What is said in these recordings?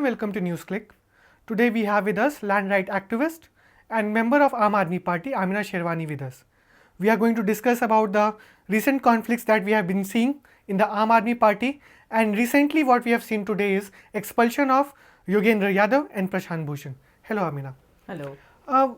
welcome to Newsclick. Today we have with us land right activist and member of Aadmi party Amina Shervani with us. We are going to discuss about the recent conflicts that we have been seeing in the Aadmi party, and recently what we have seen today is expulsion of Yogendra Yadav and Prashant Bhushan. Hello Amina. Hello.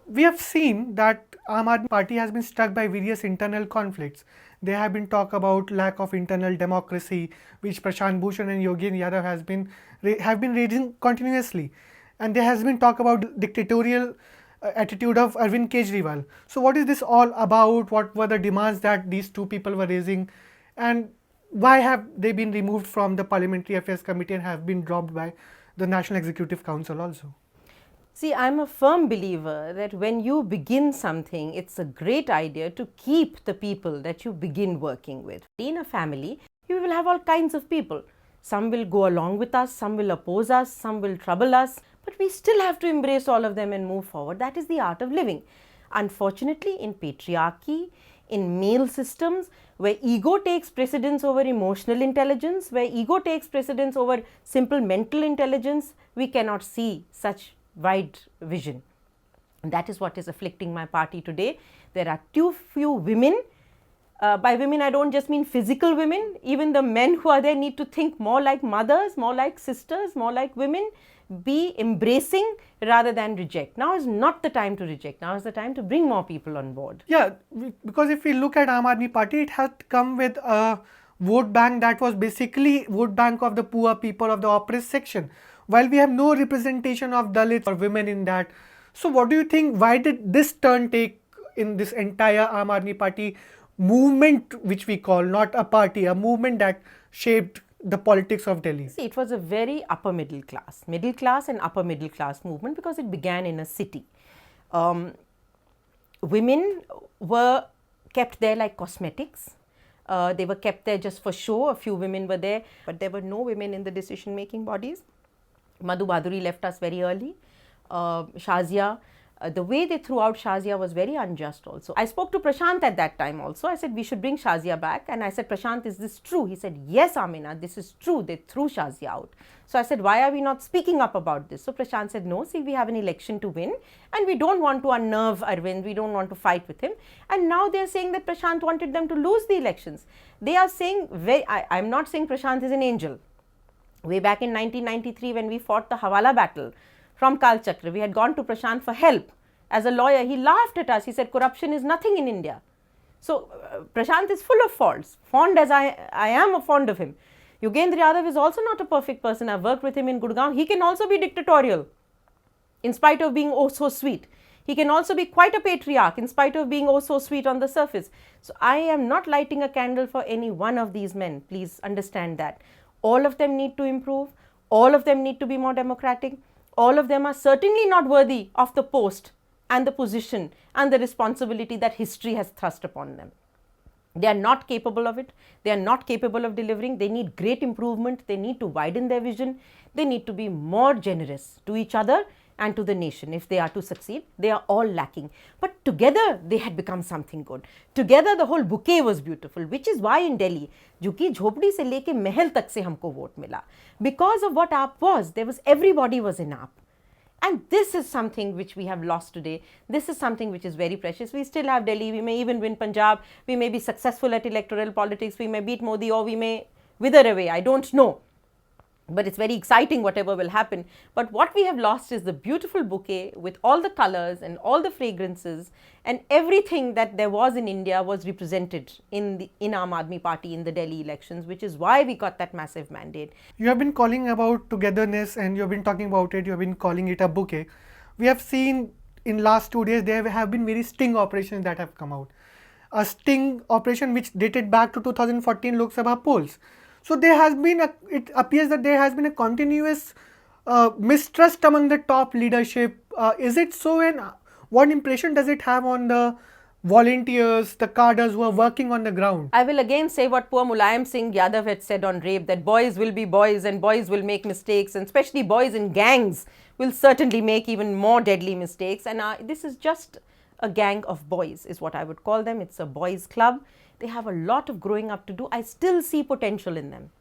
We have seen that Aadmi party has been struck by various internal conflicts. There have been talk about lack of internal democracy, which Prashant Bhushan and Yogendra Yadav have been raising continuously, and there has been talk about dictatorial attitude of Arvind Kejriwal. So, what is this all about? What were the demands that these two people were raising, and why have they been removed from the Parliamentary Affairs Committee and have been dropped by the National Executive Council also? See, I'm a firm believer that when you begin something, it's a great idea to keep the people that you begin working with. In a family, you will have all kinds of people. Some will go along with us, some will oppose us, some will trouble us, but we still have to embrace all of them and move forward. That is the art of living. Unfortunately, in patriarchy, in male systems, where ego takes precedence over emotional intelligence, where ego takes precedence over simple mental intelligence, we cannot see such wide vision. And that is what is afflicting my party today. There are too few women. By women, I don't just mean physical women. Even the men who are there need to think more like mothers, more like sisters, more like women. Be embracing rather than reject. Now is not the time to reject. Now is the time to bring more people on board. Yeah, because if we look at Aadmi party, it has come with a vote bank that was basically vote bank of the poor people, of the oppressed section, while we have no representation of Dalits or women in that. So what do you think, why did this turn take in this entire Aadmi party movement, which we call not a party, a movement that shaped the politics of Delhi? See, it was a very upper middle class and upper middle class movement because it began in a city. Women were kept there like cosmetics. They were kept there just for show. A few women were there, but there were no women in the decision making bodies. Madhu Baduri left us very early. Shazia, the way they threw out Shazia was very unjust also. I spoke to Prashant at that time also. I said, we should bring Shazia back. And I said, Prashant, is this true? He said, yes, Amina, this is true. They threw Shazia out. So I said, why are we not speaking up about this? So Prashant said, no, see, we have an election to win and we don't want to unnerve Arvind. We don't want to fight with him. And now they're saying that Prashant wanted them to lose the elections. They are saying, I'm not saying Prashant is an angel. Way back in 1993, when we fought the Hawala battle from Kal Chakra, we had gone to Prashant for help. As a lawyer, he laughed at us. He said, corruption is nothing in India. So, Prashant is full of faults, fond as I am fond of him. Yogendra Yadav is also not a perfect person. I've worked with him in Gurgaon. He can also be dictatorial, in spite of being oh so sweet. He can also be quite a patriarch, in spite of being oh so sweet on the surface. So, I am not lighting a candle for any one of these men. Please understand that. All of them need to improve. All of them need to be more democratic. All of them are certainly not worthy of the post and the position and the responsibility that history has thrust upon them. They are not capable of it. They are not capable of delivering. They need great improvement. They need to widen their vision. They need to be more generous to each other and to the nation. If they are to succeed, they are all lacking. But together, they had become something good. Together, the whole bouquet was beautiful, which is why in Delhi, Juki Jhopdi se leke Mahal tak se humko vote mila. Because of what AAP was, everybody was in AAP. And this is something which we have lost today. This is something which is very precious. We still have Delhi. We may even win Punjab. We may be successful at electoral politics. We may beat Modi or we may wither away. I don't know. But it's very exciting whatever will happen. But what we have lost is the beautiful bouquet with all the colors and all the fragrances and everything that there was in India was represented in Aam Aadmi party in the Delhi elections, which is why we got that massive mandate. You have been calling about togetherness and you have been talking about it, you have been calling it a bouquet. We have seen in last 2 days there have been very sting operations that have come out. A sting operation which dated back to 2014 Lok Sabha polls. So there has been it appears that there has been a continuous mistrust among the top leadership. Is it so, and what impression does it have on the volunteers, the cadres who are working on the ground? I will again say what poor Mulayam Singh Yadav had said on rape, that boys will be boys and boys will make mistakes, and especially boys in gangs will certainly make even more deadly mistakes. And this is just a gang of boys is what I would call them. It's a boys club. They have a lot of growing up to do. I still see potential in them.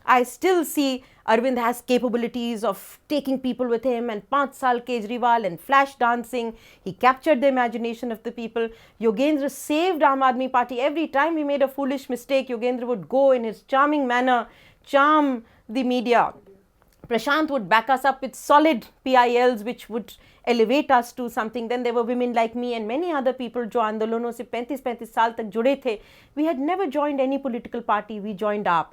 I still see Arvind has capabilities of taking people with him, and 5 Saal Kejriwal and flash dancing. He captured the imagination of the people. Yogendra saved Aam Aadmi Party. Every time we made a foolish mistake, Yogendra would go in his charming manner, charm the media. Prashant would back us up with solid PILs which would elevate us to something. Then there were women like me and many other people जो आंदोलनों से 35-35 साल तक जुड़े थे. We had never joined any political party. We joined AAP.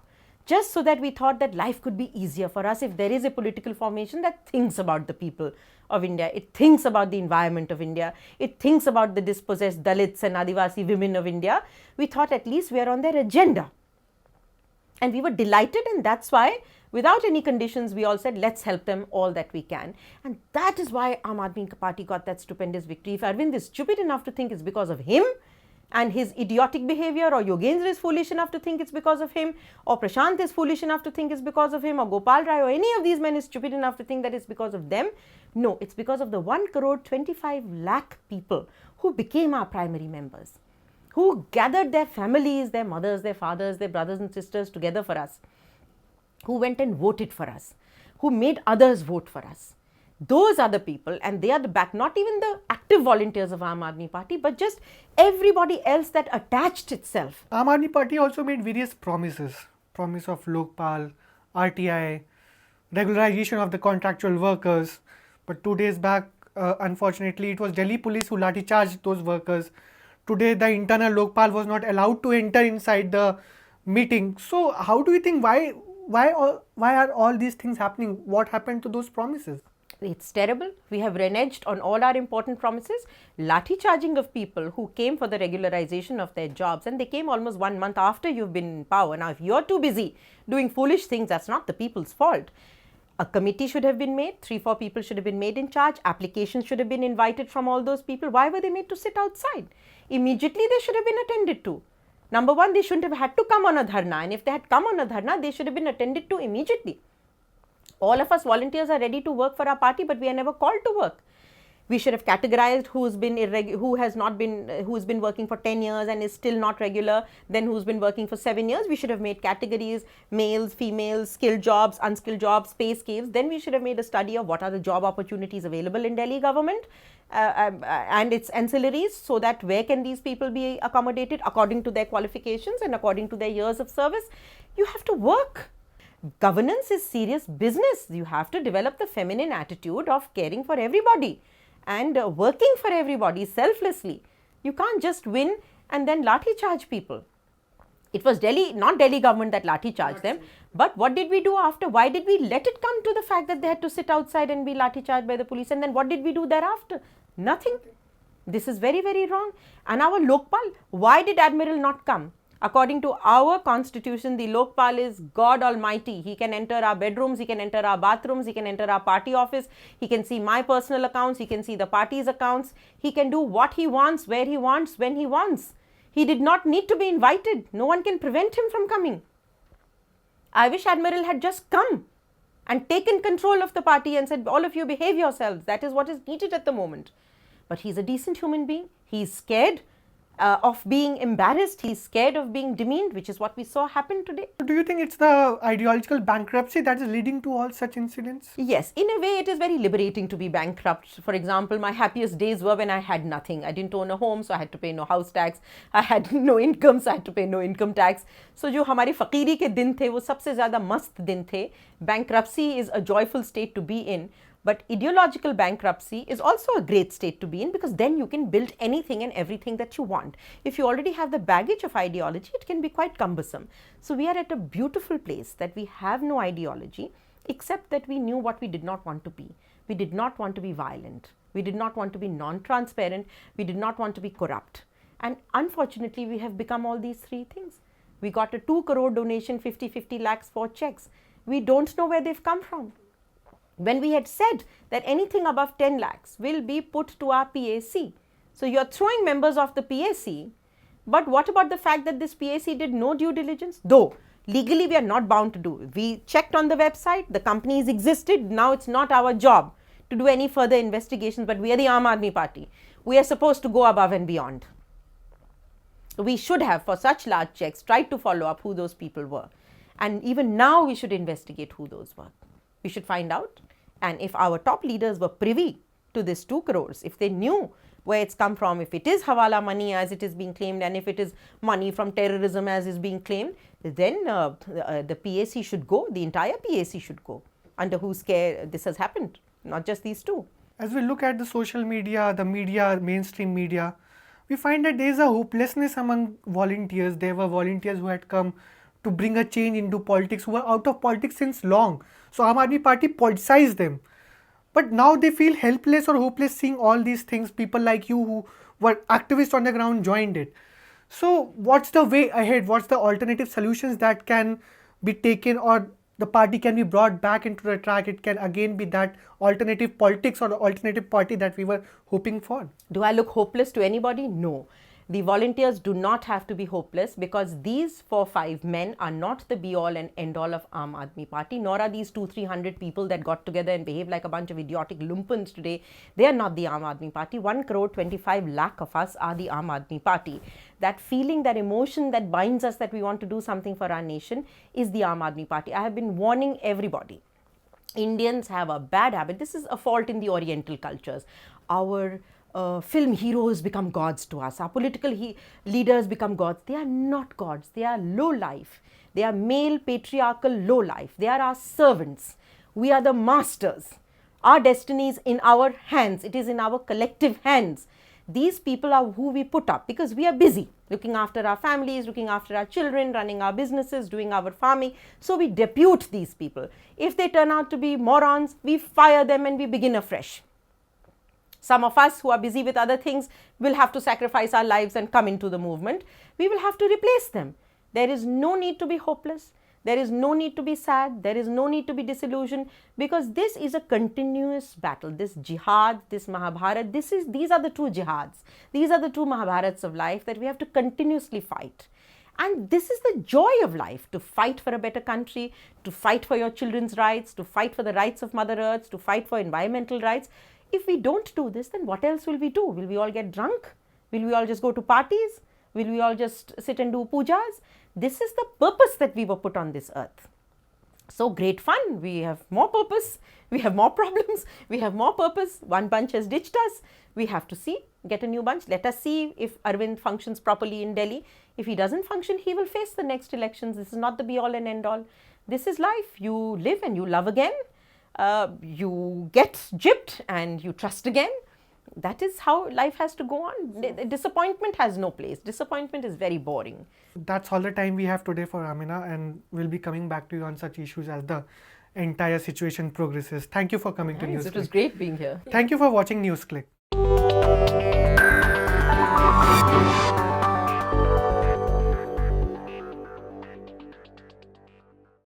Just so that we thought that life could be easier for us if there is a political formation that thinks about the people of India. It thinks about the environment of India. It thinks about the dispossessed Dalits and Adivasi women of India. We thought at least we are on their agenda. And we were delighted, and that's why without any conditions we all said let's help them all that we can. And that is why Aam Aadmi Party got that stupendous victory. If Arvind is stupid enough to think it's because of him and his idiotic behavior, or Yogendra is foolish enough to think it's because of him, or Prashant is foolish enough to think it's because of him, or Gopal Rai or any of these men is stupid enough to think that it's because of them, no, it's because of the 1,25,00,000 people who became our primary members, who gathered their families, their mothers, their fathers, their brothers and sisters together for us, who went and voted for us, who made others vote for us. Those are the people, and they are the back, not even the active volunteers of Aam Aadmi Party, but just everybody else that attached itself. Aam Aadmi Party also made various promises. Promise of Lokpal, RTI, regularization of the contractual workers. But 2 days back, unfortunately, it was Delhi police who lathi charged those workers. Today, the internal Lokpal was not allowed to enter inside the meeting. So, how do you think, why are all these things happening? What happened to those promises? It's terrible. We have reneged on all our important promises. Lathi charging of people who came for the regularization of their jobs, and they came almost 1 month after you've been in power. Now, if you're too busy doing foolish things, that's not the people's fault. A committee should have been made. 3-4 people should have been made in charge. Applications should have been invited from all those people. Why were they made to sit outside? Immediately they should have been attended to. Number one, they shouldn't have had to come on a dharna, and if they had come on a dharna, they should have been attended to immediately. All of us volunteers are ready to work for our party, but we are never called to work. We should have categorized who's been working for 10 years and is still not regular, then who's been working for 7 years. We should have made categories: males, females, skilled jobs, unskilled jobs, pay scales. Then we should have made a study of what are the job opportunities available in Delhi government and its ancillaries, so that where can these people be accommodated according to their qualifications and according to their years of service. You have to work. Governance is serious business. You have to develop the feminine attitude of caring for everybody and working for everybody selflessly. You can't just win and then lathi charge people. It was not Delhi government that lathi charged them. But what did we do after? Why did we let it come to the fact that they had to sit outside and be lathi charged by the police? And then what did we do thereafter? Nothing. This is very, very wrong. And our Lokpal, why did Admiral not come? According to our constitution, the Lokpal is God Almighty. He can enter our bedrooms, he can enter our bathrooms, he can enter our party office, he can see my personal accounts, he can see the party's accounts, he can do what he wants, where he wants, when he wants. He did not need to be invited. No one can prevent him from coming. I wish Admiral had just come and taken control of the party and said, all of you behave yourselves. That is what is needed at the moment. But he's a decent human being. He's scared of being embarrassed. He's scared of being demeaned, which is what we saw happen today. Do you think it's the ideological bankruptcy that is leading to all such incidents? Yes, in a way it is very liberating to be bankrupt. For example, my happiest days were when I had nothing. I didn't own a home, so I had to pay no house tax. I had no income, so I had to pay no income tax. So जो हमारी फकीरी के दिन थे वो सबसे ज़्यादा मस्त दिन थे. Bankruptcy is a joyful state to be in. But ideological bankruptcy is also a great state to be in, because then you can build anything and everything that you want. If you already have the baggage of ideology, it can be quite cumbersome. So we are at a beautiful place that we have no ideology, except that we knew what we did not want to be. We did not want to be violent. We did not want to be non-transparent. We did not want to be corrupt. And unfortunately, we have become all these three things. We got a 2 crore donation, 50 lakhs for checks. We don't know where they've come from. When we had said that anything above 10 lakhs will be put to our PAC. So you're throwing members of the PAC, but what about the fact that this PAC did no due diligence? Though legally we are not bound to do. We checked on the website, the companies existed, now it's not our job to do any further investigations, but we are the Aam Aadmi Party. We are supposed to go above and beyond. We should have, for such large checks, tried to follow up who those people were. And even now we should investigate who those were. We should find out. And if our top leaders were privy to this 2 crores, if they knew where it's come from, if it is hawala money as it is being claimed, and if it is money from terrorism as is being claimed, then the PAC should go, the entire PAC should go, under whose care this has happened, not just these 2. As we look at the social media, the media, mainstream media, we find that there is a hopelessness among volunteers. There were volunteers who had come to bring a change into politics, who were out of politics since long. So Aam Aadmi Party politicized them. But now they feel helpless or hopeless seeing all these things. People like you who were activists on the ground joined it. So what's the way ahead? What's the alternative solutions that can be taken, or the party can be brought back into the track? It can again be that alternative politics or the alternative party that we were hoping for. Do I look hopeless to anybody? No. The volunteers do not have to be hopeless, because these 4-5 men are not the be-all and end-all of Aam Aadmi Party, nor are these 200-300 people that got together and behaved like a bunch of idiotic lumpens today. They are not the Aam Aadmi Party. 1.25 crore of us are the Aam Aadmi Party. That feeling, that emotion that binds us that we want to do something for our nation is the Aam Aadmi Party. I have been warning everybody. Indians have a bad habit. This is a fault in the Oriental cultures. Our film heroes become gods to us. Our political leaders become gods. They are not gods. They are low life. They are male patriarchal low life. They are our servants. We are the masters. Our destiny is in our hands. It is in our collective hands. These people are who we put up because we are busy looking after our families, looking after our children, running our businesses, doing our farming. So we depute these people. If they turn out to be morons, we fire them and we begin afresh. Some of us who are busy with other things will have to sacrifice our lives and come into the movement. We will have to replace them. There is no need to be hopeless. There is no need to be sad. There is no need to be disillusioned, because this is a continuous battle. This jihad, this Mahabharat, these are the 2 jihads. These are the 2 Mahabharats of life that we have to continuously fight. And this is the joy of life, to fight for a better country, to fight for your children's rights, to fight for the rights of Mother Earth, to fight for environmental rights. If we don't do this, then what else will we do? Will we all get drunk? Will we all just go to parties? Will we all just sit and do pujas? This is the purpose that we were put on this earth. So great fun. We have more purpose. We have more problems. We have more purpose. One bunch has ditched us. We have to get a new bunch. Let us see if Arvind functions properly in Delhi. If he doesn't function, he will face the next elections. This is not the be all and end all. This is life. You live and you love again. You get gypped and you trust again. That is how life has to go on. Disappointment has no place. Disappointment is very boring. That's all the time we have today for Amina, and we'll be coming back to you on such issues as the entire situation progresses. Thank you for coming to Newsclick. It was great being here. Thank you for watching Newsclick.